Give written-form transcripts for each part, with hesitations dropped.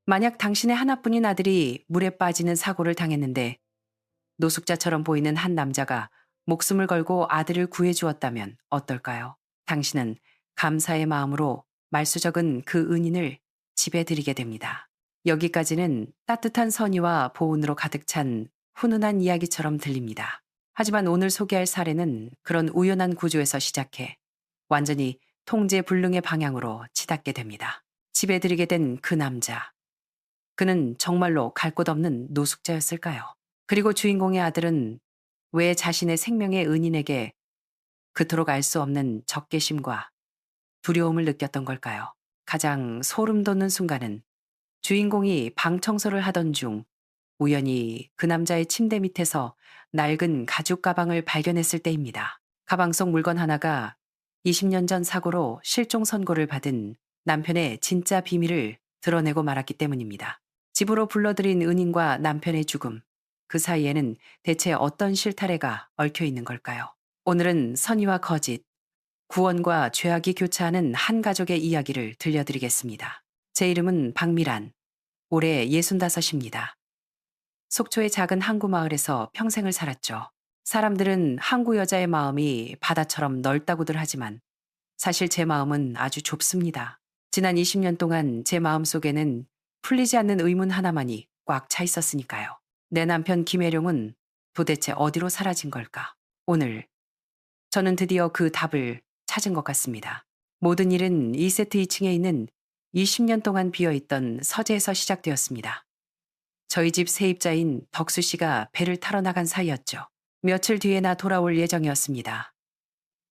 만약 당신의 하나뿐인 아들이 물에 빠지는 사고를 당했는데 노숙자처럼 보이는 한 남자가 목숨을 걸고 아들을 구해 주었다면 어떨까요? 당신은 감사의 마음으로 말수적은 그 은인을 집에 들이게 됩니다. 여기까지는 따뜻한 선의와 보온으로 가득 찬 훈훈한 이야기처럼 들립니다. 하지만 오늘 소개할 사례는 그런 우연한 구조에서 시작해 완전히 통제불능의 방향으로 치닫게 됩니다. 집에 들이게 된 그 남자. 그는 정말로 갈 곳 없는 노숙자였을까요? 그리고 주인공의 아들은 왜 자신의 생명의 은인에게 그토록 알 수 없는 적개심과 두려움을 느꼈던 걸까요? 가장 소름 돋는 순간은 주인공이 방 청소를 하던 중 우연히 그 남자의 침대 밑에서 낡은 가죽 가방을 발견했을 때입니다. 가방 속 물건 하나가 20년 전 사고로 실종 선고를 받은 남편의 진짜 비밀을 드러내고 말았기 때문입니다. 집으로 불러들인 은인과 남편의 죽음, 그 사이에는 대체 어떤 실타래가 얽혀 있는 걸까요? 오늘은 선의와 거짓, 구원과 죄악이 교차하는 한 가족의 이야기를 들려드리겠습니다. 제 이름은 박미란, 올해 65입니다. 속초의 작은 항구 마을에서 평생을 살았죠. 사람들은 항구 여자의 마음이 바다처럼 넓다고들 하지만 사실 제 마음은 아주 좁습니다. 지난 20년 동안 제 마음 속에는 풀리지 않는 의문 하나만이 꽉 차 있었으니까요. 내 남편 김혜룡은 도대체 어디로 사라진 걸까? 오늘 저는 드디어 그 답을 찾은 것 같습니다. 모든 일은 2세트 2층에 있는 20년 동안 비어있던 서재에서 시작되었습니다. 저희 집 세입자인 덕수 씨가 배를 타러 나간 사이였죠. 며칠 뒤에나 돌아올 예정이었습니다.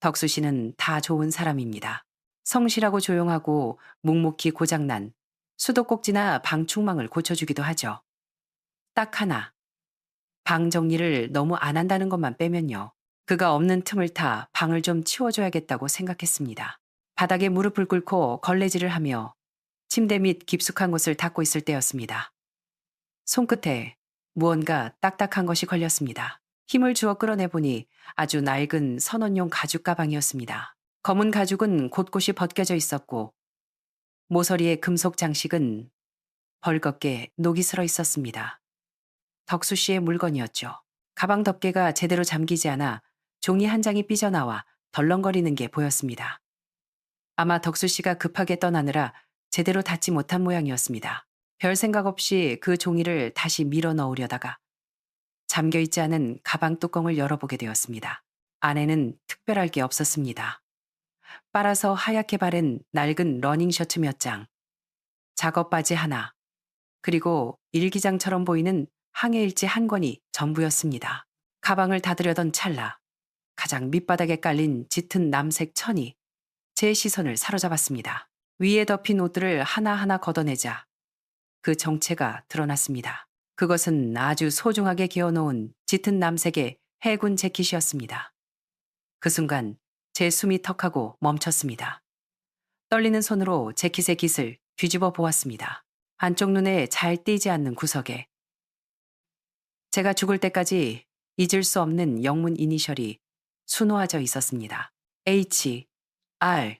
덕수 씨는 다 좋은 사람입니다. 성실하고 조용하고 묵묵히 고장난 수도꼭지나 방충망을 고쳐주기도 하죠. 딱 하나, 방 정리를 너무 안 한다는 것만 빼면요. 그가 없는 틈을 타 방을 좀 치워줘야겠다고 생각했습니다. 바닥에 무릎을 꿇고 걸레질을 하며 침대 밑 깊숙한 곳을 닦고 있을 때였습니다. 손끝에 무언가 딱딱한 것이 걸렸습니다. 힘을 주어 끌어내보니 아주 낡은 선원용 가죽 가방이었습니다. 검은 가죽은 곳곳이 벗겨져 있었고 모서리의 금속 장식은 벌겋게 녹이 슬어 있었습니다. 덕수 씨의 물건이었죠. 가방 덮개가 제대로 잠기지 않아 종이 한 장이 삐져나와 덜렁거리는 게 보였습니다. 아마 덕수 씨가 급하게 떠나느라 제대로 닫지 못한 모양이었습니다. 별 생각 없이 그 종이를 다시 밀어 넣으려다가 잠겨있지 않은 가방 뚜껑을 열어보게 되었습니다. 안에는 특별할 게 없었습니다. 빨아서 하얗게 바른 낡은 러닝 셔츠 몇 장, 작업 바지 하나, 그리고 일기장처럼 보이는 항해일지 한 권이 전부였습니다. 가방을 닫으려던 찰나 가장 밑바닥에 깔린 짙은 남색 천이 제 시선을 사로잡았습니다. 위에 덮인 옷들을 하나하나 걷어내자 그 정체가 드러났습니다. 그것은 아주 소중하게 개어놓은 짙은 남색의 해군 재킷이었습니다. 그 순간 제 숨이 턱하고 멈췄습니다. 떨리는 손으로 재킷의 깃을 뒤집어 보았습니다. 한쪽 눈에 잘 띄지 않는 구석에 제가 죽을 때까지 잊을 수 없는 영문 이니셜이 수놓아져 있었습니다. H, R,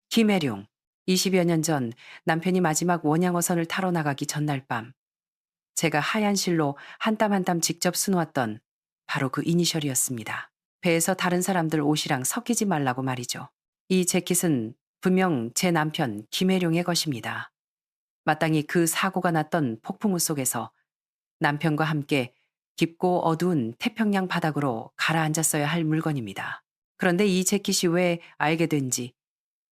김혜룡. 20여 년 전 남편이 마지막 원양어선을 타러 나가기 전날 밤 제가 하얀 실로 한 땀 한 땀 직접 수놓았던 바로 그 이니셜이었습니다. 배에서 다른 사람들 옷이랑 섞이지 말라고 말이죠. 이 재킷은 분명 제 남편 김혜룡의 것입니다. 마땅히 그 사고가 났던 폭풍우 속에서 남편과 함께 깊고 어두운 태평양 바닥으로 가라앉았어야 할 물건입니다. 그런데 이 재킷이 왜 알게 된지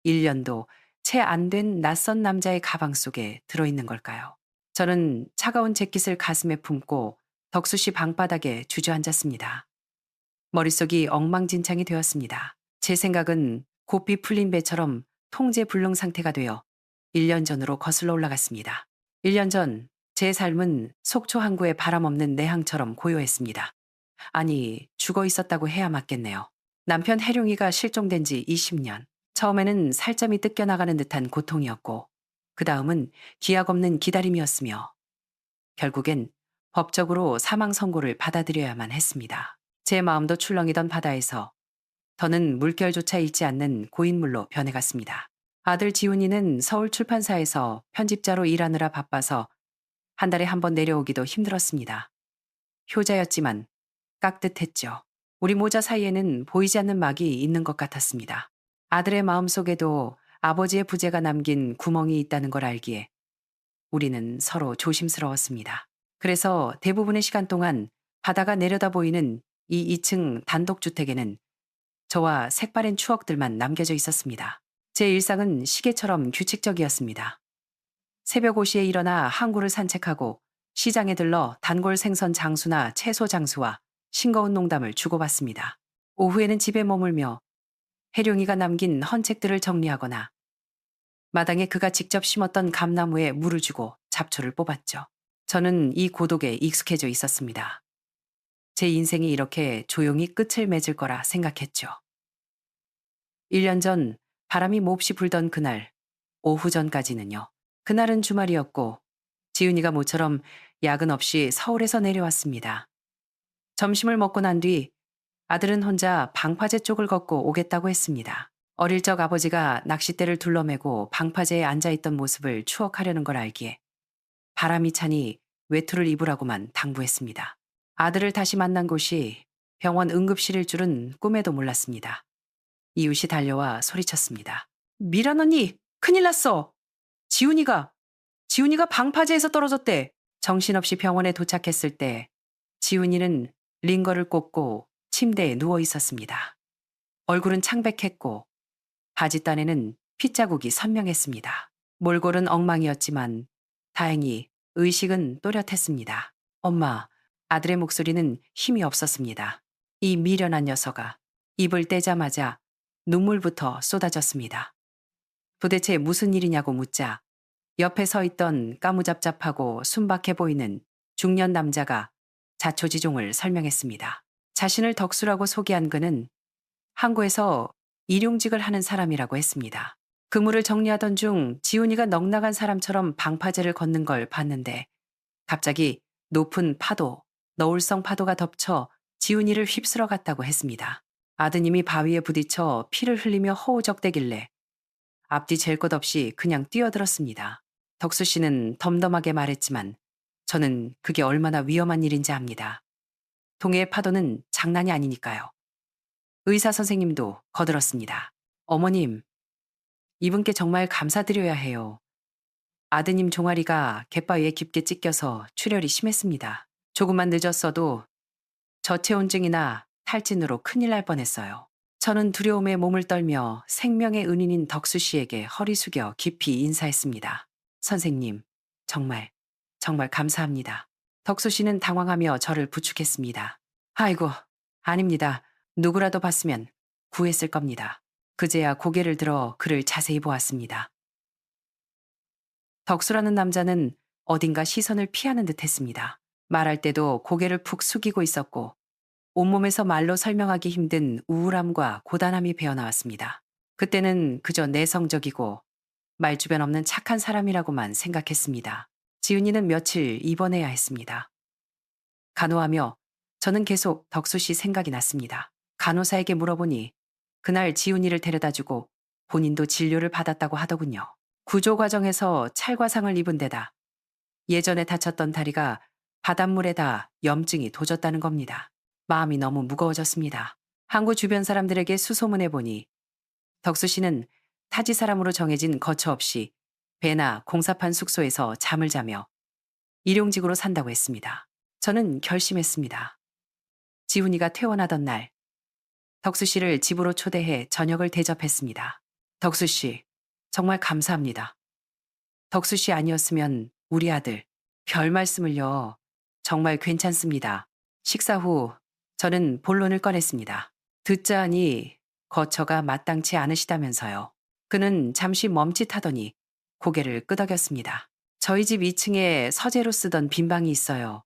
1년도 채 안 된 낯선 남자의 가방 속에 들어있는 걸까요? 저는 차가운 재킷을 가슴에 품고 덕수 씨 방바닥에 주저앉았습니다. 머릿속이 엉망진창이 되었습니다. 제 생각은 고삐 풀린 배처럼 통제불능 상태가 되어 1년 전으로 거슬러 올라갔습니다. 1년 전 제 삶은 속초 항구의 바람 없는 내항처럼 고요했습니다. 아니, 죽어 있었다고 해야 맞겠네요. 남편 혜룡이가 실종된 지 20년. 처음에는 살점이 뜯겨나가는 듯한 고통이었고 그 다음은 기약 없는 기다림이었으며 결국엔 법적으로 사망 선고를 받아들여야만 했습니다. 제 마음도 출렁이던 바다에서 더는 물결조차 잃지 않는 고인물로 변해갔습니다. 아들 지훈이는 서울 출판사에서 편집자로 일하느라 바빠서 한 달에 한 번 내려오기도 힘들었습니다. 효자였지만 깍듯했죠. 우리 모자 사이에는 보이지 않는 막이 있는 것 같았습니다. 아들의 마음속에도 아버지의 부재가 남긴 구멍이 있다는 걸 알기에 우리는 서로 조심스러웠습니다. 그래서 대부분의 시간 동안 바다가 내려다 보이는 이 2층 단독주택에는 저와 색바랜 추억들만 남겨져 있었습니다. 제 일상은 시계처럼 규칙적이었습니다. 새벽 5시에 일어나 항구를 산책하고 시장에 들러 단골 생선 장수나 채소 장수와 싱거운 농담을 주고받습니다. 오후에는 집에 머물며 해룡이가 남긴 헌책들을 정리하거나 마당에 그가 직접 심었던 감나무에 물을 주고 잡초를 뽑았죠. 저는 이 고독에 익숙해져 있었습니다. 제 인생이 이렇게 조용히 끝을 맺을 거라 생각했죠. 1년 전 바람이 몹시 불던 그날 오후 전까지는요. 그날은 주말이었고 지은이가 모처럼 야근 없이 서울에서 내려왔습니다. 점심을 먹고 난 뒤 아들은 혼자 방파제 쪽을 걷고 오겠다고 했습니다. 어릴 적 아버지가 낚싯대를 둘러매고 방파제에 앉아있던 모습을 추억하려는 걸 알기에 바람이 차니 외투를 입으라고만 당부했습니다. 아들을 다시 만난 곳이 병원 응급실일 줄은 꿈에도 몰랐습니다. 이웃이 달려와 소리쳤습니다. 미란 언니, 큰일 났어. 지훈이가 방파제에서 떨어졌대. 정신없이 병원에 도착했을 때 지훈이는 링거를 꽂고 침대에 누워 있었습니다. 얼굴은 창백했고 바짓단에는 핏자국이 선명했습니다. 몰골은 엉망이었지만 다행히 의식은 또렷했습니다. 엄마, 아들의 목소리는 힘이 없었습니다. 이 미련한 녀석아, 입을 떼자마자 눈물부터 쏟아졌습니다. 도대체 무슨 일이냐고 묻자 옆에 서 있던 까무잡잡하고 순박해 보이는 중년 남자가 자초지종을 설명했습니다. 자신을 덕수라고 소개한 그는 항구에서 일용직을 하는 사람이라고 했습니다. 그물을 정리하던 중 지훈이가 넉나간 사람처럼 방파제를 걷는 걸 봤는데 갑자기 높은 파도, 너울성 파도가 덮쳐 지훈이를 휩쓸어 갔다고 했습니다. 아드님이 바위에 부딪혀 피를 흘리며 허우적대길래 앞뒤 잴 것 없이 그냥 뛰어들었습니다. 덕수 씨는 덤덤하게 말했지만 저는 그게 얼마나 위험한 일인지 압니다. 동해의 파도는 장난이 아니니까요. 의사 선생님도 거들었습니다. 어머님, 이분께 정말 감사드려야 해요. 아드님 종아리가 갯바위에 깊게 찢겨서 출혈이 심했습니다. 조금만 늦었어도 저체온증이나 탈진으로 큰일 날 뻔했어요. 저는 두려움에 몸을 떨며 생명의 은인인 덕수 씨에게 허리 숙여 깊이 인사했습니다. 선생님, 정말 감사합니다. 덕수 씨는 당황하며 저를 부축했습니다. 아이고, 아닙니다. 누구라도 봤으면 구했을 겁니다. 그제야 고개를 들어 그를 자세히 보았습니다. 덕수라는 남자는 어딘가 시선을 피하는 듯 했습니다. 말할 때도 고개를 푹 숙이고 있었고 온몸에서 말로 설명하기 힘든 우울함과 고단함이 배어나왔습니다. 그때는 그저 내성적이고 말주변 없는 착한 사람이라고만 생각했습니다. 지은이는 며칠 입원해야 했습니다. 간호하며 저는 계속 덕수 씨 생각이 났습니다. 간호사에게 물어보니 그날 지훈이를 데려다주고 본인도 진료를 받았다고 하더군요. 구조 과정에서 찰과상을 입은 데다 예전에 다쳤던 다리가 바닷물에다 염증이 도졌다는 겁니다. 마음이 너무 무거워졌습니다. 항구 주변 사람들에게 수소문해보니 덕수 씨는 타지 사람으로 정해진 거처 없이 배나 공사판 숙소에서 잠을 자며 일용직으로 산다고 했습니다. 저는 결심했습니다. 지훈이가 퇴원하던 날 덕수 씨를 집으로 초대해 저녁을 대접했습니다. 덕수 씨, 정말 감사합니다. 덕수 씨 아니었으면 우리 아들, 별 말씀을요. 정말 괜찮습니다. 식사 후 저는 본론을 꺼냈습니다. 듣자 하니 거처가 마땅치 않으시다면서요. 그는 잠시 멈칫하더니 고개를 끄덕였습니다. 저희 집 2층에 서재로 쓰던 빈 방이 있어요.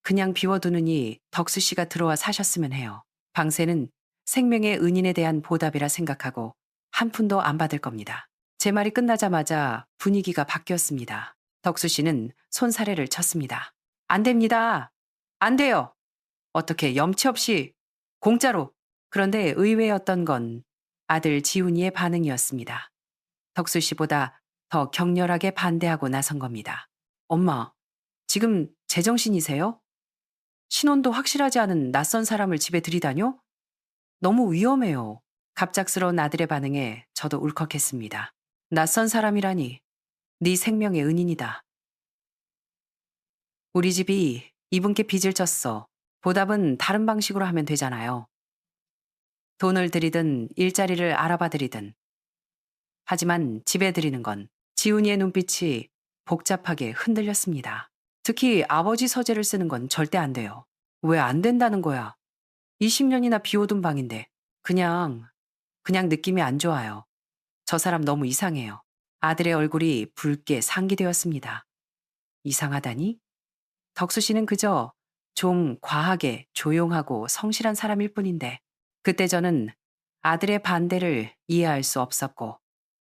그냥 비워두느니 덕수 씨가 들어와 사셨으면 해요. 방세는 생명의 은인에 대한 보답이라 생각하고 한 푼도 안 받을 겁니다. 제 말이 끝나자마자 분위기가 바뀌었습니다. 덕수 씨는 손사래를 쳤습니다. 안 됩니다. 안 돼요. 어떻게 염치 없이 공짜로. 그런데 의외였던 건 아들 지훈이의 반응이었습니다. 덕수 씨보다 더 격렬하게 반대하고 나선 겁니다. 엄마, 지금 제정신이세요? 신원도 확실하지 않은 낯선 사람을 집에 들이다뇨? 너무 위험해요. 갑작스러운 아들의 반응에 저도 울컥했습니다. 낯선 사람이라니, 네 생명의 은인이다. 우리 집이 이분께 빚을 졌어. 보답은 다른 방식으로 하면 되잖아요. 돈을 드리든 일자리를 알아봐 드리든. 하지만 집에 드리는 건 지훈이의 눈빛이 복잡하게 흔들렸습니다. 특히 아버지 서재를 쓰는 건 절대 안 돼요. 왜 안 된다는 거야? 20년이나 비워둔 방인데. 그냥 느낌이 안 좋아요. 저 사람 너무 이상해요. 아들의 얼굴이 붉게 상기되었습니다. 이상하다니? 덕수 씨는 그저 좀 과하게 조용하고 성실한 사람일 뿐인데 그때 저는 아들의 반대를 이해할 수 없었고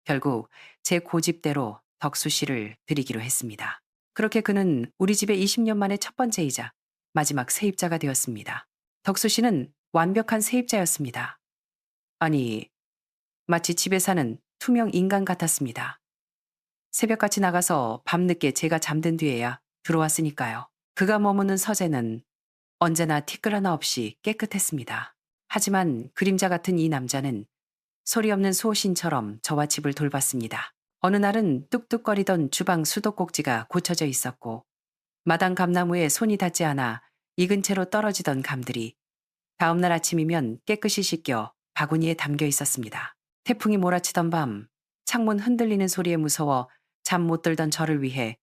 결국 제 고집대로 덕수 씨를 드리기로 했습니다. 그렇게 그는 우리 집에 20년 만에 첫 번째이자 마지막 세입자가 되었습니다. 덕수 씨는 완벽한 세입자였습니다. 아니, 마치 집에 사는 투명 인간 같았습니다. 새벽같이 나가서 밤늦게 제가 잠든 뒤에야 들어왔으니까요. 그가 머무는 서재는 언제나 티끌 하나 없이 깨끗했습니다. 하지만 그림자 같은 이 남자는 소리 없는 소신처럼 저와 집을 돌봤습니다. 어느 날은 뚝뚝거리던 주방 수도꼭지가 고쳐져 있었고 마당 감나무에 손이 닿지 않아 익은 채로 떨어지던 감들이 다음날 아침이면 깨끗이 씻겨 바구니에 담겨 있었습니다. 태풍이 몰아치던 밤 창문 흔들리는 소리에 무서워 잠 못 들던 저를 위해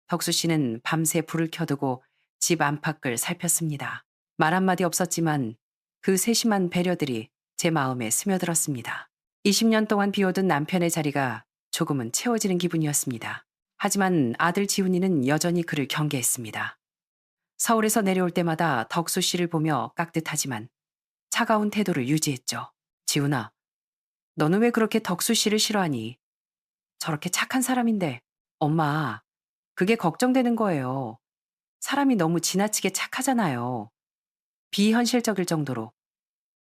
덕수 씨는 밤새 불을 켜두고 집 안팎을 살폈습니다. 말 한마디 없었지만 그 세심한 배려들이 제 마음에 스며들었습니다. 20년 동안 비워둔 남편의 자리가 조금은 채워지는 기분이었습니다. 하지만 아들 지훈이는 여전히 그를 경계했습니다. 서울에서 내려올 때마다 덕수 씨를 보며 깍듯하지만 차가운 태도를 유지했죠. 지훈아, 너는 왜 그렇게 덕수 씨를 싫어하니? 저렇게 착한 사람인데. 엄마, 그게 걱정되는 거예요. 사람이 너무 지나치게 착하잖아요. 비현실적일 정도로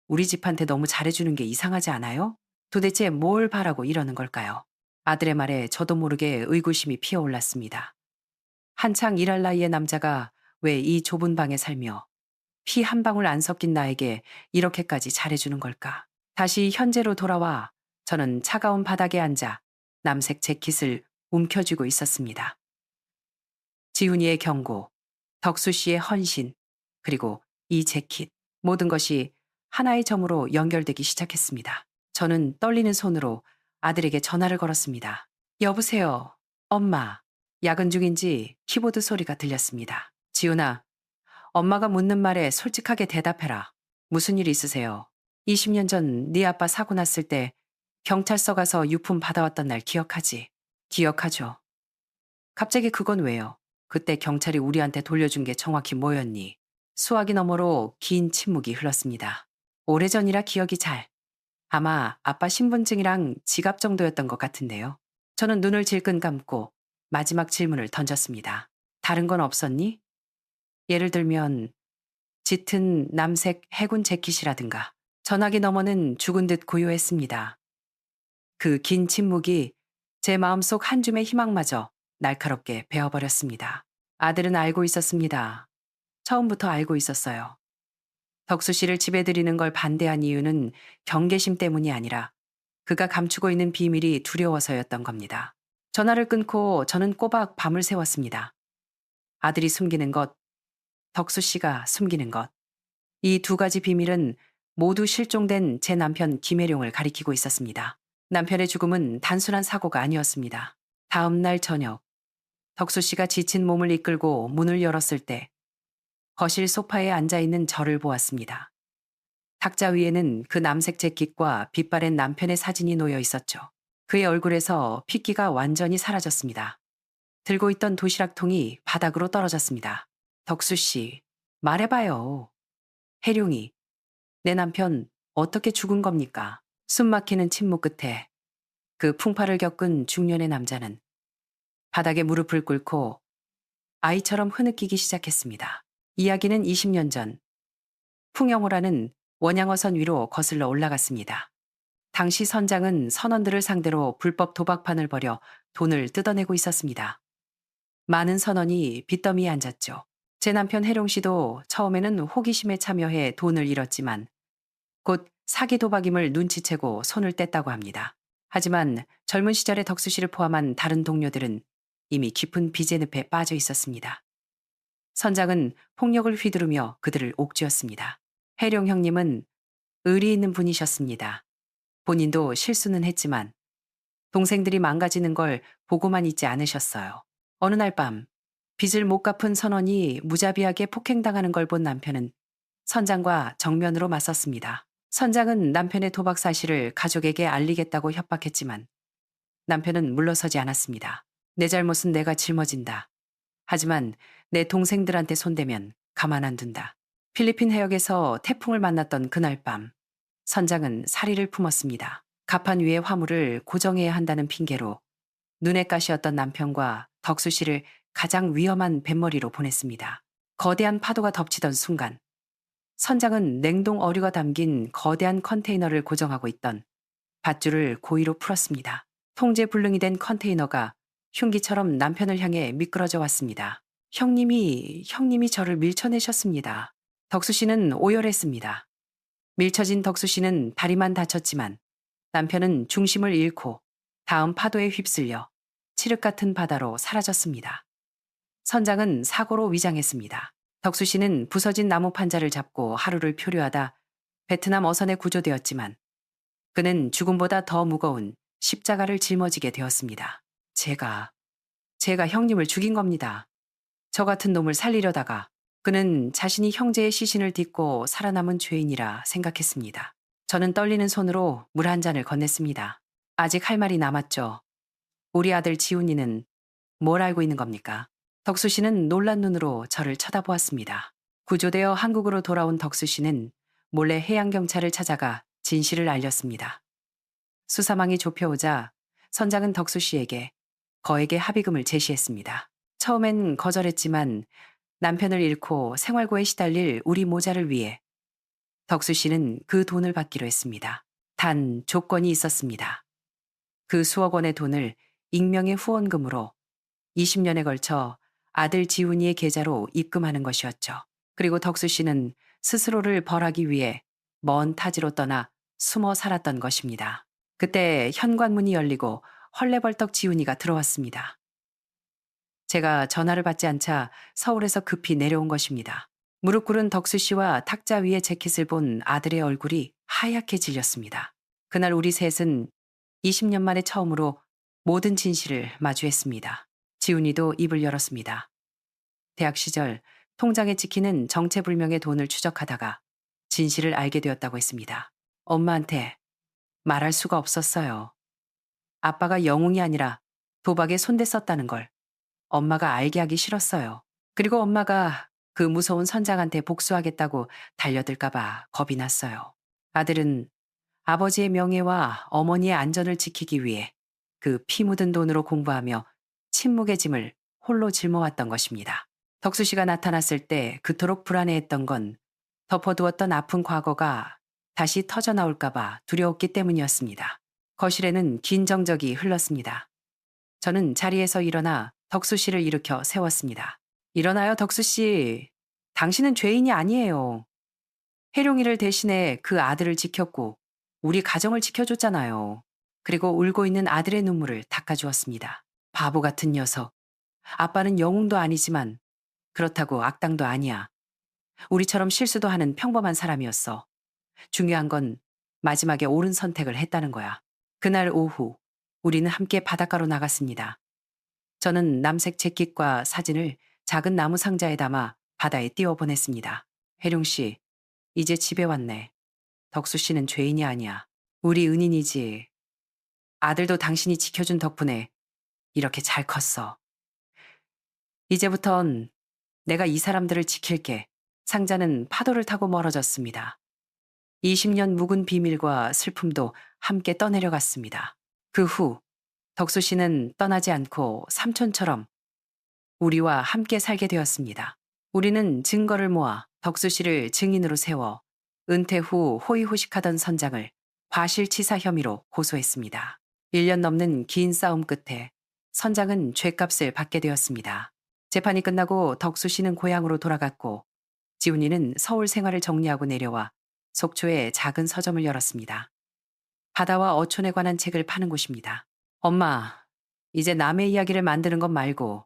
우리 집한테 너무 잘해주는 게 이상하지 않아요? 도대체 뭘 바라고 이러는 걸까요? 아들의 말에 저도 모르게 의구심이 피어올랐습니다. 한창 일할 나이의 남자가 왜 이 좁은 방에 살며 피 한 방울 안 섞인 나에게 이렇게까지 잘해주는 걸까? 다시 현재로 돌아와 저는 차가운 바닥에 앉아 남색 재킷을 움켜쥐고 있었습니다. 지훈이의 경고, 덕수 씨의 헌신, 그리고 이 재킷, 모든 것이 하나의 점으로 연결되기 시작했습니다. 저는 떨리는 손으로 아들에게 전화를 걸었습니다. 여보세요, 엄마. 야근 중인지 키보드 소리가 들렸습니다. 지훈아, 엄마가 묻는 말에 솔직하게 대답해라. 무슨 일 있으세요? 20년 전 네 아빠 사고 났을 때 경찰서 가서 유품 받아왔던 날 기억하지? 기억하죠. 갑자기 그건 왜요? 그때 경찰이 우리한테 돌려준 게 정확히 뭐였니? 수화기 너머로 긴 침묵이 흘렀습니다. 오래전이라 기억이 잘. 아마 아빠 신분증이랑 지갑 정도였던 것 같은데요. 저는 눈을 질끈 감고 마지막 질문을 던졌습니다. 다른 건 없었니? 예를 들면 짙은 남색 해군 재킷이라든가. 전화기 너머는 죽은 듯 고요했습니다. 그 긴 침묵이 제 마음속 한 줌의 희망마저 날카롭게 베어버렸습니다. 아들은 알고 있었습니다. 처음부터 알고 있었어요. 덕수 씨를 집에 들이는 걸 반대한 이유는 경계심 때문이 아니라 그가 감추고 있는 비밀이 두려워서였던 겁니다. 전화를 끊고 저는 꼬박 밤을 새웠습니다. 아들이 숨기는 것, 덕수 씨가 숨기는 것. 이 두 가지 비밀은 모두 실종된 제 남편 김혜룡을 가리키고 있었습니다. 남편의 죽음은 단순한 사고가 아니었습니다. 다음 날 저녁, 덕수 씨가 지친 몸을 이끌고 문을 열었을 때 거실 소파에 앉아있는 저를 보았습니다. 탁자 위에는 그 남색 재킷과 빛바랜 남편의 사진이 놓여 있었죠. 그의 얼굴에서 핏기가 완전히 사라졌습니다. 들고 있던 도시락통이 바닥으로 떨어졌습니다. 덕수 씨, 말해봐요. 혜룡이, 내 남편 어떻게 죽은 겁니까? 숨 막히는 침묵 끝에 그 풍파를 겪은 중년의 남자는 바닥에 무릎을 꿇고 아이처럼 흐느끼기 시작했습니다. 이야기는 20년 전 풍영호라는 원양어선 위로 거슬러 올라갔습니다. 당시 선장은 선원들을 상대로 불법 도박판을 벌여 돈을 뜯어내고 있었습니다. 많은 선원이 빚더미에 앉았죠. 제 남편 해룡 씨도 처음에는 호기심에 참여해 돈을 잃었지만 곧 사기 도박임을 눈치채고 손을 뗐다고 합니다. 하지만 젊은 시절의 덕수 씨를 포함한 다른 동료들은 이미 깊은 빚의 늪에 빠져 있었습니다. 선장은 폭력을 휘두르며 그들을 옥죄었습니다. 해룡 형님은 의리 있는 분이셨습니다. 본인도 실수는 했지만 동생들이 망가지는 걸 보고만 있지 않으셨어요. 어느 날 밤 빚을 못 갚은 선원이 무자비하게 폭행당하는 걸 본 남편은 선장과 정면으로 맞섰습니다. 선장은 남편의 도박 사실을 가족에게 알리겠다고 협박했지만 남편은 물러서지 않았습니다. 내 잘못은 내가 짊어진다. 하지만 내 동생들한테 손대면 가만 안 둔다. 필리핀 해역에서 태풍을 만났던 그날 밤 선장은 사리를 품었습니다. 갑판 위의 화물을 고정해야 한다는 핑계로 눈엣 가시였던 남편과 덕수 씨를 가장 위험한 뱃머리로 보냈습니다. 거대한 파도가 덮치던 순간 선장은 냉동 어류가 담긴 거대한 컨테이너를 고정하고 있던 밧줄을 고의로 풀었습니다. 통제불능이 된 컨테이너가 흉기처럼 남편을 향해 미끄러져 왔습니다. 형님이 저를 밀쳐내셨습니다. 덕수 씨는 오열했습니다. 밀쳐진 덕수 씨는 다리만 다쳤지만 남편은 중심을 잃고 다음 파도에 휩쓸려 칠흑 같은 바다로 사라졌습니다. 선장은 사고로 위장했습니다. 덕수 씨는 부서진 나무 판자를 잡고 하루를 표류하다 베트남 어선에 구조되었지만 그는 죽음보다 더 무거운 십자가를 짊어지게 되었습니다. 제가 형님을 죽인 겁니다. 저 같은 놈을 살리려다가 그는 자신이 형제의 시신을 딛고 살아남은 죄인이라 생각했습니다. 저는 떨리는 손으로 물 한 잔을 건넸습니다. 아직 할 말이 남았죠. 우리 아들 지훈이는 뭘 알고 있는 겁니까? 덕수 씨는 놀란 눈으로 저를 쳐다보았습니다. 구조되어 한국으로 돌아온 덕수 씨는 몰래 해양경찰을 찾아가 진실을 알렸습니다. 수사망이 좁혀오자 선장은 덕수 씨에게 거액의 합의금을 제시했습니다. 처음엔 거절했지만 남편을 잃고 생활고에 시달릴 우리 모자를 위해 덕수 씨는 그 돈을 받기로 했습니다. 단 조건이 있었습니다. 그 수억 원의 돈을 익명의 후원금으로 20년에 걸쳐 아들 지훈이의 계좌로 입금하는 것이었죠. 그리고 덕수 씨는 스스로를 벌하기 위해 먼 타지로 떠나 숨어 살았던 것입니다. 그때 현관문이 열리고 헐레벌떡 지훈이가 들어왔습니다. 제가 전화를 받지 않자 서울에서 급히 내려온 것입니다. 무릎 꿇은 덕수 씨와 탁자 위에 재킷을 본 아들의 얼굴이 하얗게 질렸습니다. 그날 우리 셋은 20년 만에 처음으로 모든 진실을 마주했습니다. 지훈이도 입을 열었습니다. 대학 시절 통장에 찍히는 정체불명의 돈을 추적하다가 진실을 알게 되었다고 했습니다. 엄마한테 말할 수가 없었어요. 아빠가 영웅이 아니라 도박에 손댔었다는 걸 엄마가 알게 하기 싫었어요. 그리고 엄마가 그 무서운 선장한테 복수하겠다고 달려들까봐 겁이 났어요. 아들은 아버지의 명예와 어머니의 안전을 지키기 위해 그 피 묻은 돈으로 공부하며 침묵의 짐을 홀로 짊어왔던 것입니다. 덕수 씨가 나타났을 때 그토록 불안해했던 건 덮어두었던 아픈 과거가 다시 터져나올까봐 두려웠기 때문이었습니다. 거실에는 긴 정적이 흘렀습니다. 저는 자리에서 일어나 덕수 씨를 일으켜 세웠습니다. 일어나요, 덕수 씨. 당신은 죄인이 아니에요. 해룡이를 대신해 그 아들을 지켰고 우리 가정을 지켜줬잖아요. 그리고 울고 있는 아들의 눈물을 닦아주었습니다. 바보 같은 녀석. 아빠는 영웅도 아니지만 그렇다고 악당도 아니야. 우리처럼 실수도 하는 평범한 사람이었어. 중요한 건 마지막에 옳은 선택을 했다는 거야. 그날 오후 우리는 함께 바닷가로 나갔습니다. 저는 남색 재킷과 사진을 작은 나무 상자에 담아 바다에 띄워보냈습니다. 혜룡 씨, 이제 집에 왔네. 덕수 씨는 죄인이 아니야. 우리 은인이지. 아들도 당신이 지켜준 덕분에 이렇게 잘 컸어. 이제부턴 내가 이 사람들을 지킬게. 상자는 파도를 타고 멀어졌습니다. 20년 묵은 비밀과 슬픔도 함께 떠내려갔습니다. 그 후 덕수 씨는 떠나지 않고 삼촌처럼 우리와 함께 살게 되었습니다. 우리는 증거를 모아 덕수 씨를 증인으로 세워 은퇴 후 호의호식하던 선장을 과실치사 혐의로 고소했습니다. 1년 넘는 긴 싸움 끝에 선장은 죗값을 받게 되었습니다. 재판이 끝나고 덕수 씨는 고향으로 돌아갔고 지훈이는 서울 생활을 정리하고 내려와 속초에 작은 서점을 열었습니다. 바다와 어촌에 관한 책을 파는 곳입니다. 엄마, 이제 남의 이야기를 만드는 것 말고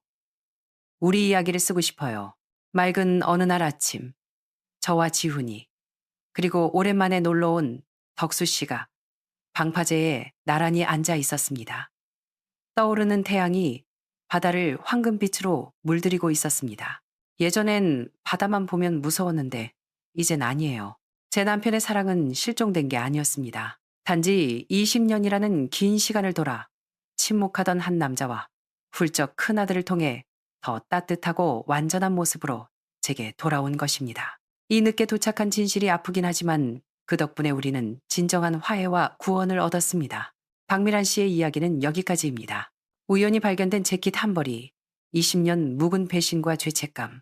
우리 이야기를 쓰고 싶어요. 맑은 어느 날 아침, 저와 지훈이, 그리고 오랜만에 놀러온 덕수 씨가 방파제에 나란히 앉아 있었습니다. 떠오르는 태양이 바다를 황금빛으로 물들이고 있었습니다. 예전엔 바다만 보면 무서웠는데 이젠 아니에요. 제 남편의 사랑은 실종된 게 아니었습니다. 단지 20년이라는 긴 시간을 돌아 침묵하던 한 남자와 훌쩍 큰 아들을 통해 더 따뜻하고 완전한 모습으로 제게 돌아온 것입니다. 이 늦게 도착한 진실이 아프긴 하지만 그 덕분에 우리는 진정한 화해와 구원을 얻었습니다. 박미란 씨의 이야기는 여기까지입니다. 우연히 발견된 재킷 한 벌이 20년 묵은 배신과 죄책감,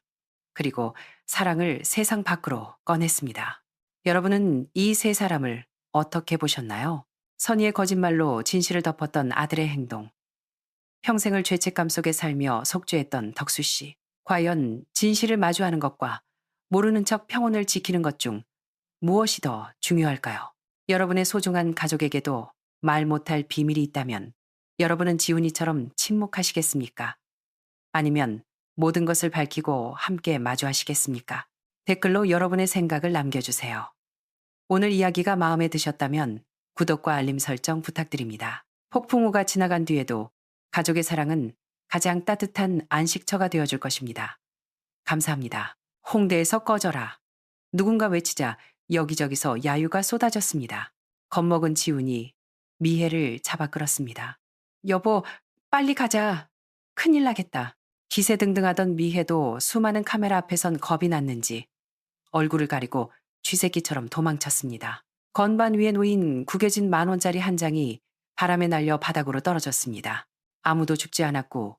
그리고 사랑을 세상 밖으로 꺼냈습니다. 여러분은 이 세 사람을 어떻게 보셨나요? 선의의 거짓말로 진실을 덮었던 아들의 행동, 평생을 죄책감 속에 살며 속죄했던 덕수 씨. 과연 진실을 마주하는 것과 모르는 척 평온을 지키는 것 중 무엇이 더 중요할까요? 여러분의 소중한 가족에게도 말 못할 비밀이 있다면 여러분은 지훈이처럼 침묵하시겠습니까? 아니면 모든 것을 밝히고 함께 마주하시겠습니까? 댓글로 여러분의 생각을 남겨주세요. 오늘 이야기가 마음에 드셨다면 구독과 알림 설정 부탁드립니다. 폭풍우가 지나간 뒤에도 가족의 사랑은 가장 따뜻한 안식처가 되어줄 것입니다. 감사합니다. 홍대에서 꺼져라. 누군가 외치자 여기저기서 야유가 쏟아졌습니다. 겁먹은 지훈이 미혜를 잡아 끌었습니다. 여보, 빨리 가자. 큰일 나겠다. 기세등등하던 미혜도 수많은 카메라 앞에선 겁이 났는지 얼굴을 가리고 쥐새끼처럼 도망쳤습니다. 건반 위에 놓인 구겨진 10,000원짜리 한 장이 바람에 날려 바닥으로 떨어졌습니다. 아무도 죽지 않았고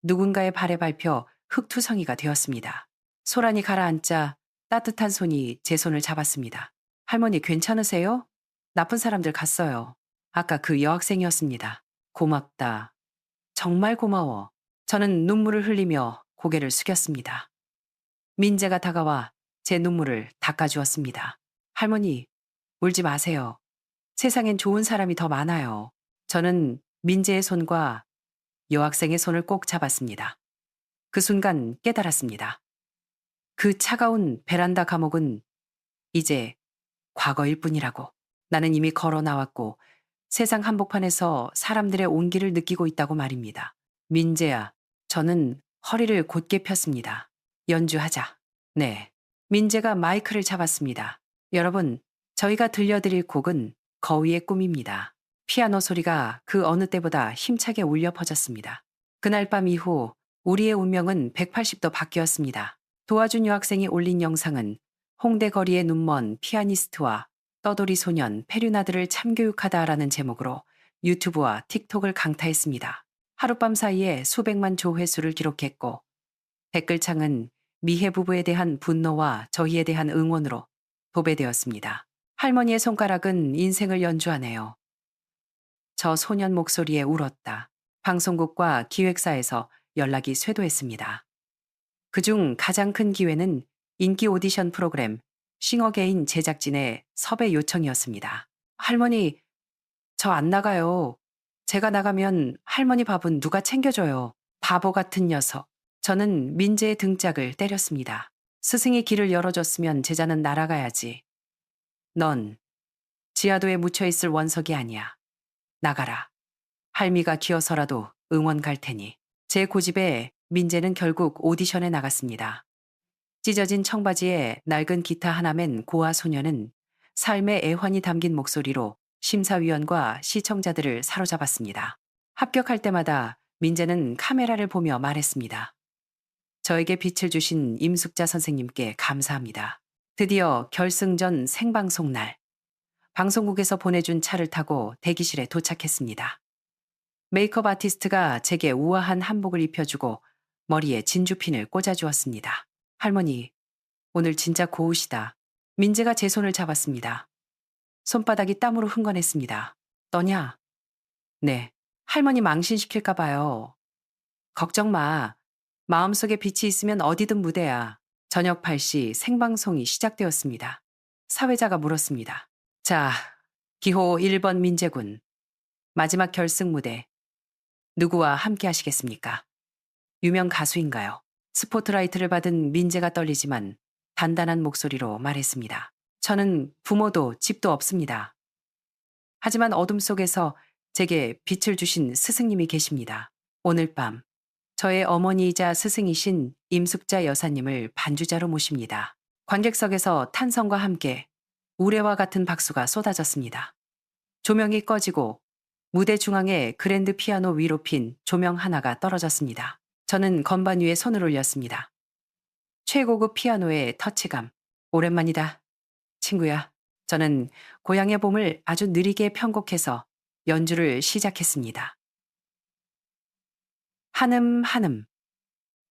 누군가의 발에 밟혀 흙투성이가 되었습니다. 소란이 가라앉자 따뜻한 손이 제 손을 잡았습니다. 할머니 괜찮으세요? 나쁜 사람들 갔어요. 아까 그 여학생이었습니다. 고맙다. 정말 고마워. 저는 눈물을 흘리며 고개를 숙였습니다. 민재가 다가와 제 눈물을 닦아주었습니다. 할머니, 울지 마세요. 세상엔 좋은 사람이 더 많아요. 저는 민재의 손과 여학생의 손을 꼭 잡았습니다. 그 순간 깨달았습니다. 그 차가운 베란다 감옥은 이제 과거일 뿐이라고. 나는 이미 걸어 나왔고 세상 한복판에서 사람들의 온기를 느끼고 있다고 말입니다. 민재야, 저는 허리를 곧게 폈습니다. 연주하자. 네. 민재가 마이크를 잡았습니다. 여러분, 저희가 들려드릴 곡은 거위의 꿈입니다. 피아노 소리가 그 어느 때보다 힘차게 울려 퍼졌습니다. 그날 밤 이후 우리의 운명은 180도 바뀌었습니다. 도와준 여학생이 올린 영상은 홍대 거리의 눈먼 피아니스트와 떠돌이 소년 페류나들을 참교육하다라는 제목으로 유튜브와 틱톡을 강타했습니다. 하룻밤 사이에 수백만 조회수를 기록했고 댓글창은 미혜 부부에 대한 분노와 저희에 대한 응원으로 도배되었습니다. 할머니의 손가락은 인생을 연주하네요. 저 소년 목소리에 울었다. 방송국과 기획사에서 연락이 쇄도했습니다. 그중 가장 큰 기회는 인기 오디션 프로그램 싱어게인 제작진의 섭외 요청이었습니다. 할머니, 저 안 나가요. 제가 나가면 할머니 밥은 누가 챙겨줘요. 바보 같은 녀석. 저는 민재의 등짝을 때렸습니다. 스승이 길을 열어줬으면 제자는 날아가야지. 넌 지하도에 묻혀있을 원석이 아니야. 나가라. 할미가 기어서라도 응원 갈 테니. 제 고집에 민재는 결국 오디션에 나갔습니다. 찢어진 청바지에 낡은 기타 하나 맨 고아 소녀는 삶의 애환이 담긴 목소리로 심사위원과 시청자들을 사로잡았습니다. 합격할 때마다 민재는 카메라를 보며 말했습니다. 저에게 빛을 주신 임숙자 선생님께 감사합니다. 드디어 결승전 생방송 날. 방송국에서 보내준 차를 타고 대기실에 도착했습니다. 메이크업 아티스트가 제게 우아한 한복을 입혀주고 머리에 진주핀을 꽂아주었습니다. 할머니, 오늘 진짜 고우시다. 민재가 제 손을 잡았습니다. 손바닥이 땀으로 흥건했습니다. 너냐? 네. 할머니 망신시킬까 봐요. 걱정 마. 마음속에 빛이 있으면 어디든 무대야. 저녁 8시 생방송이 시작되었습니다. 사회자가 물었습니다. 자, 기호 1번 민재군. 마지막 결승 무대. 누구와 함께 하시겠습니까? 유명 가수인가요? 스포트라이트를 받은 민재가 떨리지만 단단한 목소리로 말했습니다. 저는 부모도 집도 없습니다. 하지만 어둠 속에서 제게 빛을 주신 스승님이 계십니다. 오늘 밤 저의 어머니이자 스승이신 임숙자 여사님을 반주자로 모십니다. 관객석에서 탄성과 함께 우레와 같은 박수가 쏟아졌습니다. 조명이 꺼지고 무대 중앙에 그랜드 피아노 위로 핀 조명 하나가 떨어졌습니다. 저는 건반 위에 손을 올렸습니다. 최고급 피아노의 터치감. 오랜만이다. 친구야. 저는 고향의 봄을 아주 느리게 편곡해서 연주를 시작했습니다. 한음 한음.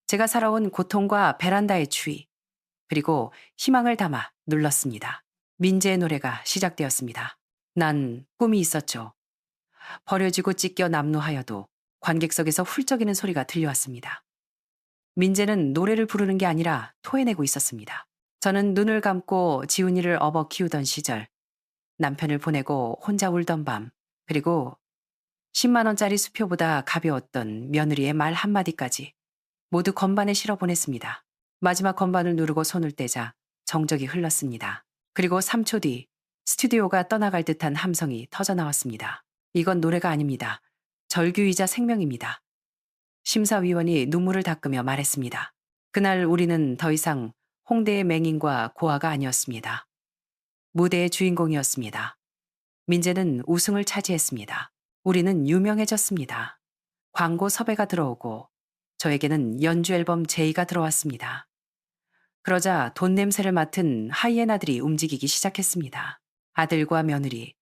제가 살아온 고통과 베란다의 추위, 그리고 희망을 담아 눌렀습니다. 민재의 노래가 시작되었습니다. 난 꿈이 있었죠. 버려지고 찢겨 남루하여도 관객석에서 훌쩍이는 소리가 들려왔습니다. 민재는 노래를 부르는 게 아니라 토해내고 있었습니다. 저는 눈을 감고 지훈이를 업어 키우던 시절, 남편을 보내고 혼자 울던 밤, 그리고 10만 원짜리 수표보다 가벼웠던 며느리의 말 한마디까지 모두 건반에 실어 보냈습니다. 마지막 건반을 누르고 손을 떼자 정적이 흘렀습니다. 그리고 3초 뒤 스튜디오가 떠나갈 듯한 함성이 터져나왔습니다. 이건 노래가 아닙니다. 절규이자 생명입니다. 심사위원이 눈물을 닦으며 말했습니다. 그날 우리는 더 이상 홍대의 맹인과 고아가 아니었습니다. 무대의 주인공이었습니다. 민재는 우승을 차지했습니다. 우리는 유명해졌습니다. 광고 섭외가 들어오고 저에게는 연주 앨범 제의가 들어왔습니다. 그러자 돈 냄새를 맡은 하이에나들이 움직이기 시작했습니다. 아들과 며느리.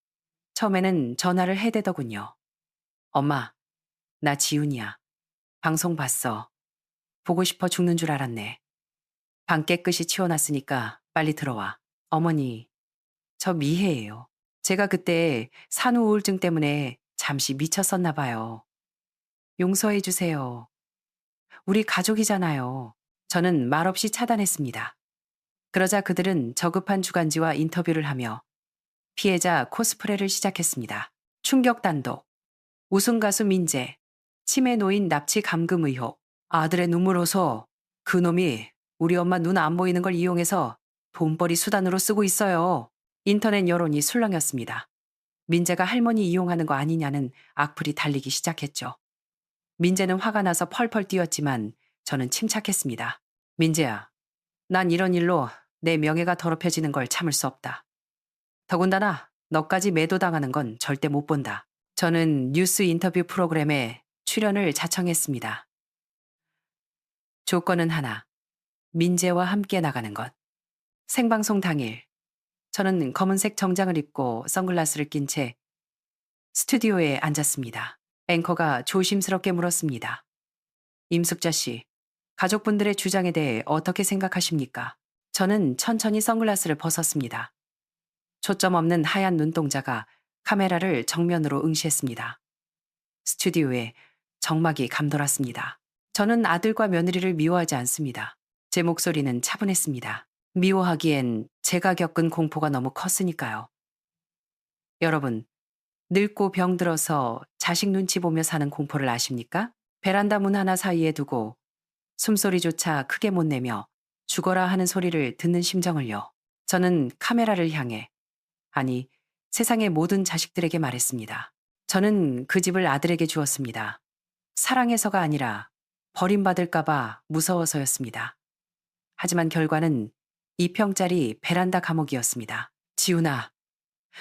처음에는 전화를 해대더군요. 엄마, 나 지훈이야. 방송 봤어. 보고 싶어 죽는 줄 알았네. 방 깨끗이 치워놨으니까 빨리 들어와. 어머니, 저 미혜예요. 제가 그때 산후 우울증 때문에 잠시 미쳤었나 봐요. 용서해 주세요. 우리 가족이잖아요. 저는 말없이 차단했습니다. 그러자 그들은 저급한 주간지와 인터뷰를 하며 피해자 코스프레를 시작했습니다. 충격 단독. 우승 가수 민재. 치매 노인 납치 감금 의혹. 아들의 눈물 호소. 그놈이 우리 엄마 눈 안 보이는 걸 이용해서 돈벌이 수단으로 쓰고 있어요. 인터넷 여론이 술렁였습니다. 민재가 할머니 이용하는 거 아니냐는 악플이 달리기 시작했죠. 민재는 화가 나서 펄펄 뛰었지만 저는 침착했습니다. 민재야, 난 이런 일로 내 명예가 더럽혀지는 걸 참을 수 없다. 더군다나 너까지 매도당하는 건 절대 못 본다. 저는 뉴스 인터뷰 프로그램에 출연을 자청했습니다. 조건은 하나. 민재와 함께 나가는 것. 생방송 당일 저는 검은색 정장을 입고 선글라스를 낀 채 스튜디오에 앉았습니다. 앵커가 조심스럽게 물었습니다. 임숙자 씨, 가족분들의 주장에 대해 어떻게 생각하십니까? 저는 천천히 선글라스를 벗었습니다. 초점 없는 하얀 눈동자가 카메라를 정면으로 응시했습니다. 스튜디오에 정막이 감돌았습니다. 저는 아들과 며느리를 미워하지 않습니다. 제 목소리는 차분했습니다. 미워하기엔 제가 겪은 공포가 너무 컸으니까요. 여러분, 늙고 병들어서 자식 눈치 보며 사는 공포를 아십니까? 베란다 문 하나 사이에 두고 숨소리조차 크게 못 내며 죽어라 하는 소리를 듣는 심정을요. 저는 카메라를 향해, 아니, 세상의 모든 자식들에게 말했습니다. 저는 그 집을 아들에게 주었습니다. 사랑해서가 아니라 버림받을까봐 무서워서였습니다. 하지만 결과는 2평짜리 베란다 감옥이었습니다. 지훈아,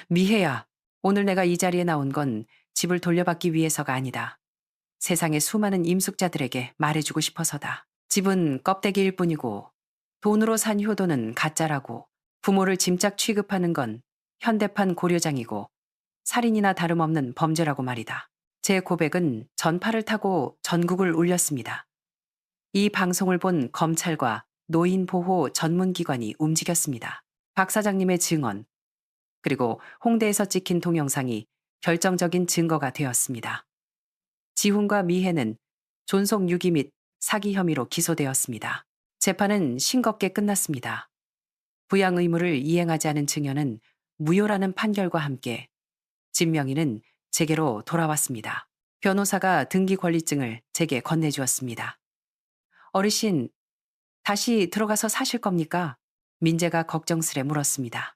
미혜야, 오늘 내가 이 자리에 나온 건 집을 돌려받기 위해서가 아니다. 세상의 수많은 임숙자들에게 말해주고 싶어서다. 집은 껍데기일 뿐이고 돈으로 산 효도는 가짜라고, 부모를 짐짝 취급하는 건 현대판 고려장이고 살인이나 다름없는 범죄라고 말이다. 제 고백은 전파를 타고 전국을 울렸습니다. 이 방송을 본 검찰과 노인보호 전문기관이 움직였습니다. 박 사장님의 증언, 그리고 홍대에서 찍힌 동영상이 결정적인 증거가 되었습니다. 지훈과 미혜는 존속 유기 및 사기 혐의로 기소되었습니다. 재판은 싱겁게 끝났습니다. 부양 의무를 이행하지 않은 증여는 무효라는 판결과 함께 진명이는 제게로 돌아왔습니다. 변호사가 등기 권리증을 제게 건네주었습니다. 어르신, 다시 들어가서 사실 겁니까? 민재가 걱정스레 물었습니다.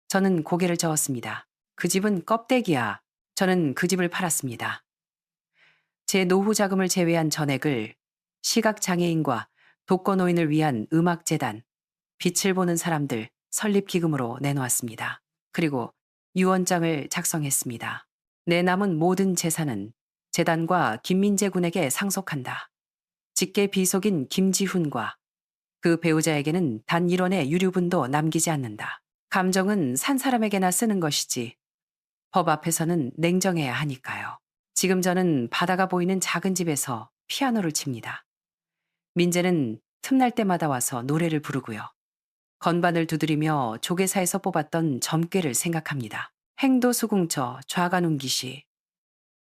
저는 고개를 저었습니다. 그 집은 껍데기야. 저는 그 집을 팔았습니다. 제 노후 자금을 제외한 전액을 시각장애인과 독거노인을 위한 음악재단, 빛을 보는 사람들 설립기금으로 내놓았습니다. 그리고 유언장을 작성했습니다. 내 남은 모든 재산은 재단과 김민재 군에게 상속한다. 직계 비속인 김지훈과 그 배우자에게는 단 1원의 유류분도 남기지 않는다. 감정은 산 사람에게나 쓰는 것이지 법 앞에서는 냉정해야 하니까요. 지금 저는 바다가 보이는 작은 집에서 피아노를 칩니다. 민재는 틈날 때마다 와서 노래를 부르고요. 건반을 두드리며 조계사에서 뽑았던 점괘를 생각합니다. 행도수궁처 좌간운기시.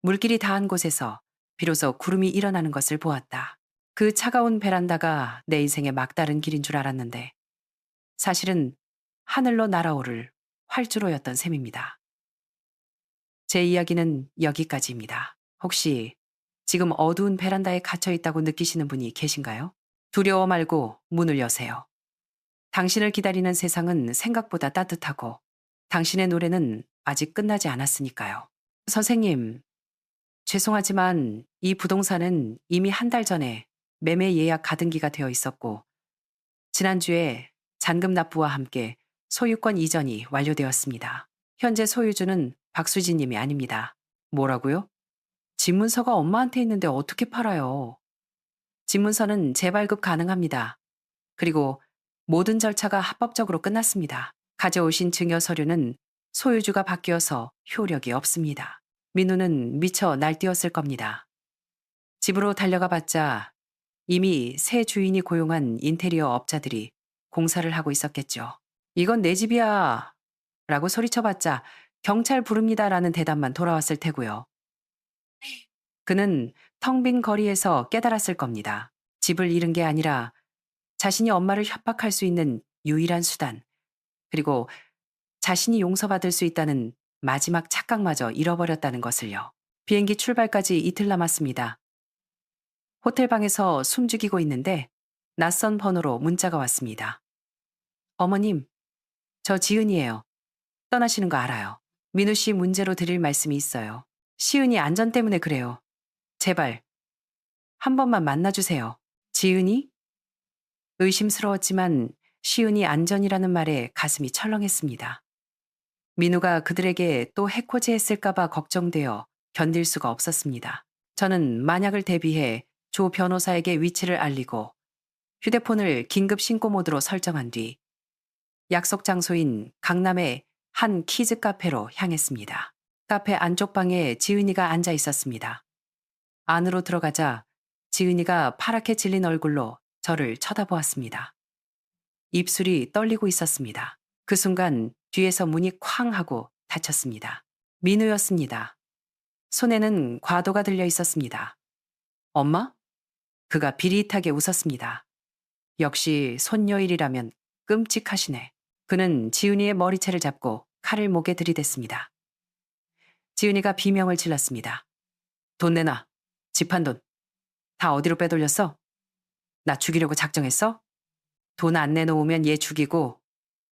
물길이 닿은 곳에서 비로소 구름이 일어나는 것을 보았다. 그 차가운 베란다가 내 인생의 막다른 길인 줄 알았는데 사실은 하늘로 날아오를 활주로였던 셈입니다. 제 이야기는 여기까지입니다. 혹시 지금 어두운 베란다에 갇혀 있다고 느끼시는 분이 계신가요? 두려워 말고 문을 여세요. 당신을 기다리는 세상은 생각보다 따뜻하고 당신의 노래는 아직 끝나지 않았으니까요. 선생님, 죄송하지만 이 부동산은 이미 한 달 전에 매매 예약 가등기가 되어 있었고 지난주에 잔금 납부와 함께 소유권 이전이 완료되었습니다. 현재 소유주는 박수진 님이 아닙니다. 뭐라고요? 집문서가 엄마한테 있는데 어떻게 팔아요? 집문서는 재발급 가능합니다. 그리고 모든 절차가 합법적으로 끝났습니다. 가져오신 증여 서류는 소유주가 바뀌어서 효력이 없습니다. 민우는 미쳐 날뛰었을 겁니다. 집으로 달려가 봤자 이미 새 주인이 고용한 인테리어 업자들이 공사를 하고 있었겠죠. 이건 내 집이야 라고 소리쳐봤자 경찰 부릅니다라는 대답만 돌아왔을 테고요. 그는 텅 빈 거리에서 깨달았을 겁니다. 집을 잃은 게 아니라 자신이 엄마를 협박할 수 있는 유일한 수단, 그리고 자신이 용서받을 수 있다는 마지막 착각마저 잃어버렸다는 것을요. 비행기 출발까지 이틀 남았습니다. 호텔방에서 숨죽이고 있는데 낯선 번호로 문자가 왔습니다. 어머님, 저 지은이에요. 떠나시는 거 알아요. 민우 씨 문제로 드릴 말씀이 있어요. 시은이 안전 때문에 그래요. 제발 한 번만 만나주세요. 지은이? 의심스러웠지만 시은이 안전이라는 말에 가슴이 철렁했습니다. 민우가 그들에게 또 해코지했을까봐 걱정되어 견딜 수가 없었습니다. 저는 만약을 대비해 조 변호사에게 위치를 알리고 휴대폰을 긴급 신고 모드로 설정한 뒤 약속 장소인 강남의 한 키즈 카페로 향했습니다. 카페 안쪽 방에 지은이가 앉아 있었습니다. 안으로 들어가자 지은이가 파랗게 질린 얼굴로 저를 쳐다보았습니다. 입술이 떨리고 있었습니다. 그 순간 뒤에서 문이 쾅 하고 닫혔습니다. 민우였습니다. 손에는 과도가 들려 있었습니다. 엄마? 그가 비릿하게 웃었습니다. 역시 손녀일이라면 끔찍하시네. 그는 지은이의 머리채를 잡고 칼을 목에 들이댔습니다. 지은이가 비명을 질렀습니다. 돈 내놔. 집한 돈. 다 어디로 빼돌렸어? 나 죽이려고 작정했어? 돈 안 내놓으면 얘 죽이고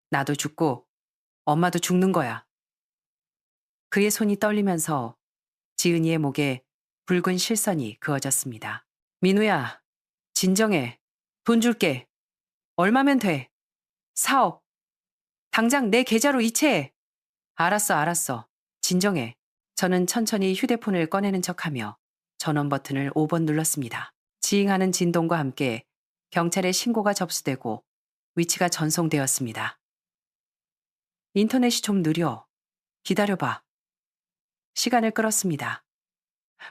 나도 죽고 엄마도 죽는 거야. 그의 손이 떨리면서 지은이의 목에 붉은 실선이 그어졌습니다. 민우야, 진정해. 돈 줄게. 얼마면 돼? 4억. 당장 내 계좌로 이체해. 알았어. 진정해. 저는 천천히 휴대폰을 꺼내는 척하며 전원 버튼을 5번 눌렀습니다. 지잉하는 진동과 함께 경찰에 신고가 접수되고 위치가 전송되었습니다. 인터넷이 좀 느려. 기다려봐. 시간을 끌었습니다.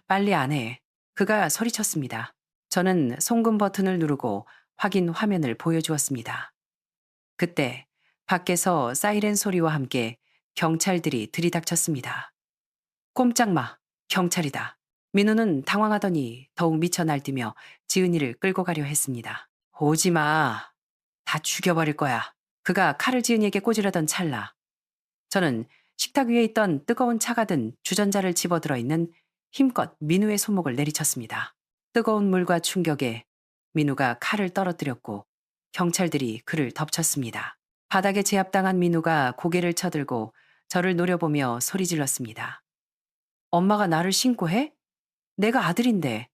빨리 안 해. 그가 소리쳤습니다. 저는 송금 버튼을 누르고 확인 화면을 보여주었습니다. 그때 밖에서 사이렌 소리와 함께 경찰들이 들이닥쳤습니다. 꼼짝 마, 경찰이다. 민우는 당황하더니 더욱 미쳐 날뛰며 지은이를 끌고 가려 했습니다. 오지 마. 다 죽여버릴 거야. 그가 칼을 지은이에게 꽂으려던 찰나 저는 식탁 위에 있던 뜨거운 차가 든 주전자를 집어들어 있는 힘껏 민우의 손목을 내리쳤습니다. 뜨거운 물과 충격에 민우가 칼을 떨어뜨렸고 경찰들이 그를 덮쳤습니다. 바닥에 제압당한 민우가 고개를 쳐들고 저를 노려보며 소리 질렀습니다. 엄마가 나를 신고해? 내가 아들인데.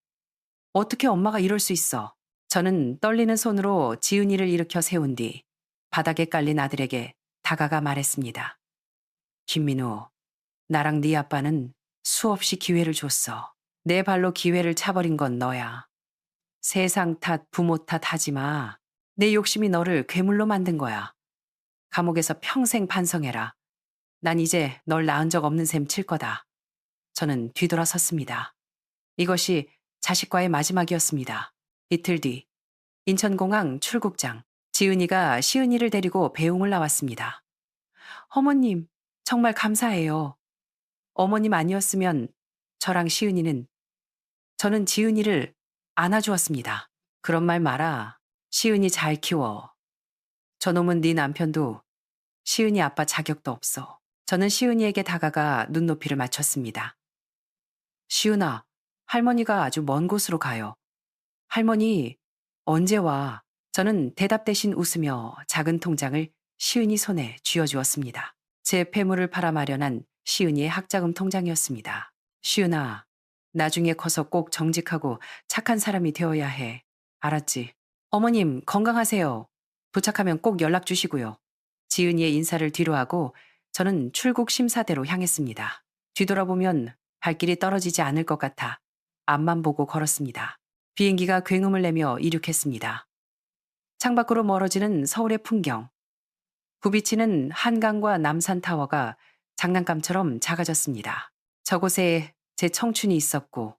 어떻게 엄마가 이럴 수 있어? 저는 떨리는 손으로 지은이를 일으켜 세운 뒤 바닥에 깔린 아들에게 다가가 말했습니다. 김민우, 나랑 네 아빠는 수없이 기회를 줬어. 내 발로 기회를 차버린 건 너야. 세상 탓, 부모 탓 하지 마. 내 욕심이 너를 괴물로 만든 거야. 감옥에서 평생 반성해라. 난 이제 널 낳은 적 없는 셈 칠 거다. 저는 뒤돌아섰습니다. 이것이 자식과의 마지막이었습니다. 이틀 뒤 인천공항 출국장 지은이가 시은이를 데리고 배웅을 나왔습니다. 어머님, 정말 감사해요. 어머님 아니었으면 저랑 저는 지은이를 안아주었습니다. 그런 말 마라. 시은이 잘 키워. 저놈은 네 남편도 시은이 아빠 자격도 없어. 저는 시은이에게 다가가 눈높이를 맞췄습니다. 시은아, 할머니가 아주 먼 곳으로 가요. 할머니, 언제 와? 저는 대답 대신 웃으며 작은 통장을 시은이 손에 쥐어주었습니다. 제 폐물을 팔아 마련한 시은이의 학자금 통장이었습니다. 시은아, 나중에 커서 꼭 정직하고 착한 사람이 되어야 해. 알았지? 어머님, 건강하세요. 도착하면 꼭 연락 주시고요. 지은이의 인사를 뒤로하고 저는 출국 심사대로 향했습니다. 뒤돌아보면 발길이 떨어지지 않을 것 같아 앞만 보고 걸었습니다. 비행기가 굉음을 내며 이륙했습니다. 창밖으로 멀어지는 서울의 풍경. 부비치는 한강과 남산타워가 장난감처럼 작아졌습니다. 저곳에 제 청춘이 있었고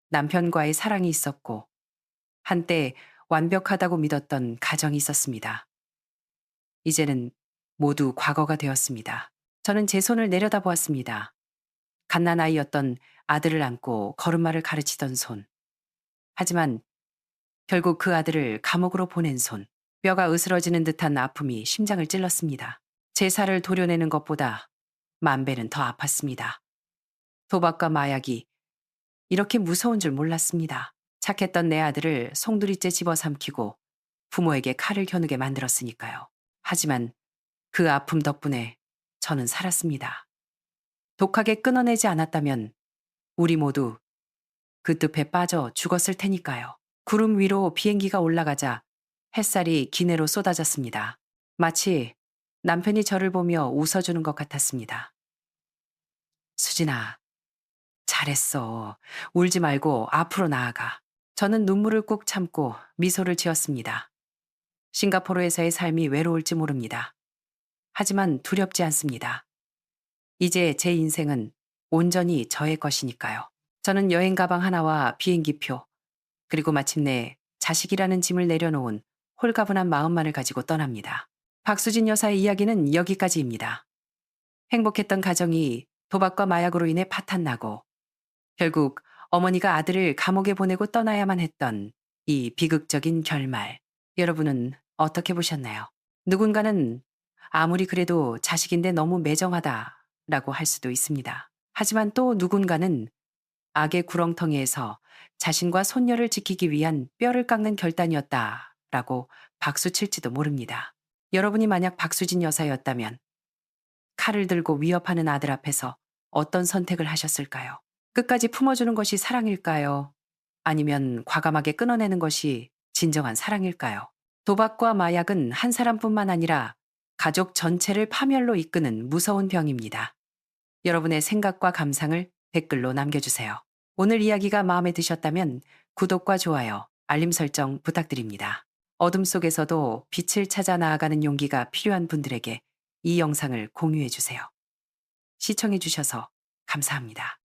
남편과의 사랑이 있었고 한때 완벽하다고 믿었던 가정이 있었습니다. 이제는 모두 과거가 되었습니다. 저는 제 손을 내려다보았습니다. 갓난아이였던 아들을 안고 걸음마를 가르치던 손. 하지만 결국 그 아들을 감옥으로 보낸 손. 뼈가 으스러지는 듯한 아픔이 심장을 찔렀습니다. 제 살을 도려내는 것보다 만 배는 더 아팠습니다. 도박과 마약이 이렇게 무서운 줄 몰랐습니다. 착했던 내 아들을 송두리째 집어삼키고 부모에게 칼을 겨누게 만들었으니까요. 하지만 그 아픔 덕분에 저는 살았습니다. 독하게 끊어내지 않았다면 우리 모두 그 늪에 빠져 죽었을 테니까요. 구름 위로 비행기가 올라가자 햇살이 기내로 쏟아졌습니다. 마치 남편이 저를 보며 웃어주는 것 같았습니다. 수진아, 잘했어. 울지 말고 앞으로 나아가. 저는 눈물을 꾹 참고 미소를 지었습니다. 싱가포르에서의 삶이 외로울지 모릅니다. 하지만 두렵지 않습니다. 이제 제 인생은 온전히 저의 것이니까요. 저는 여행 가방 하나와 비행기표, 그리고 마침내 자식이라는 짐을 내려놓은 홀가분한 마음만을 가지고 떠납니다. 박수진 여사의 이야기는 여기까지입니다. 행복했던 가정이 도박과 마약으로 인해 파탄나고 결국 어머니가 아들을 감옥에 보내고 떠나야만 했던 이 비극적인 결말. 여러분은 어떻게 보셨나요? 누군가는 아무리 그래도 자식인데 너무 매정하다라고 할 수도 있습니다. 하지만 또 누군가는 악의 구렁텅이에서 자신과 손녀를 지키기 위한 뼈를 깎는 결단이었다라고 박수칠지도 모릅니다. 여러분이 만약 박수진 여사였다면 칼을 들고 위협하는 아들 앞에서 어떤 선택을 하셨을까요? 끝까지 품어주는 것이 사랑일까요? 아니면 과감하게 끊어내는 것이 진정한 사랑일까요? 도박과 마약은 한 사람뿐만 아니라 가족 전체를 파멸로 이끄는 무서운 병입니다. 여러분의 생각과 감상을 댓글로 남겨주세요. 오늘 이야기가 마음에 드셨다면 구독과 좋아요, 알림 설정 부탁드립니다. 어둠 속에서도 빛을 찾아 나아가는 용기가 필요한 분들에게 이 영상을 공유해주세요. 시청해주셔서 감사합니다.